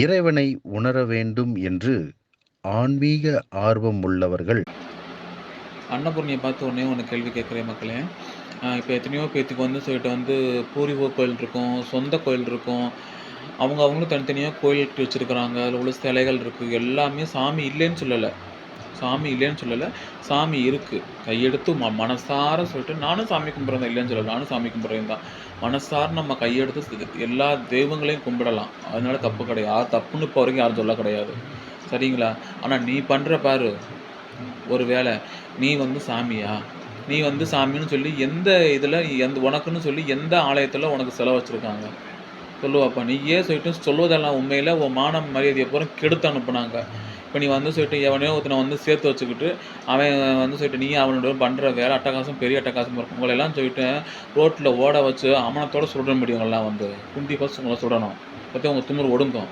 இறைவனை உணர வேண்டும் என்று ஆன்மீக ஆர்வம் உள்ளவர்கள் அன்னபூரணியை பார்த்து ஒண்ணே ஒண்ணு கேள்வி கேட்குறேன் மக்களே. இப்போ எத்தனையோ பேத்துக்கு வந்து சொல்லிட்டு வந்து பூர்வீக கோயில் இருக்கும், சொந்த கோயில் இருக்கும். அவங்களும் தனித்தனியா கோயில் கட்டி வச்சிருக்கிறாங்க. அதில உள்ள சிலைகள் இருக்கு. எல்லாமே சாமி இல்லைன்னு சொல்லல. சாமி இல்லைன்னு சொல்லல. சாமி இருக்கு. கையெடுத்து மனசார சொல்லிட்டு நானும் சாமி கும்பிட்றேன் தான், இல்லைன்னு சொல்லல. நானும் சாமி கும்பிட்றேன் தான். மனசார நம்ம கையெடுத்து எல்லா தெய்வங்களையும் கும்பிடலாம். அதனால தப்பு கிடையாது. தப்புன்னு இப்போ வரைக்கும் யாரும் சொல்ல கிடையாது. சரிங்களா? ஆனா நீ பண்ற பாரு ஒரு வேளை நீ வந்து சாமியா? நீ வந்து சாமின்னு சொல்லி எந்த இதில உனக்குன்னு சொல்லி எந்த ஆலயத்தில உனக்கு சிலை வச்சிருக்காங்க? சொல்லு பாப்போம். நீயே சொல்லிட்டு சொல்வதெல்லாம் உண்மையில உன் மானம் மரியாதைய பூரா கெடுத்து அனுப்புனாங்க. இப்ப நீ வந்து சொல்லிட்டு எவனையோ ஒருத்தன வந்து சேர்த்து வச்சுக்கிட்டு, அவன் வந்து சொல்லிட்டு நீ அவனோட பண்ற வேலை அட்டகாசம் பெரிய அட்டகாசமா இருக்கும். உங்களெல்லாம் சொல்லிட்டு ரோட்ல ஓட வச்சு அமனத்தோட சுட முடியும் உங்களலாம் வந்து. குண்டி ஃபர்ஸ்ட் உங்கள சுடணும். அப்பதான் உங்க திமிரு ஒடுங்கும்.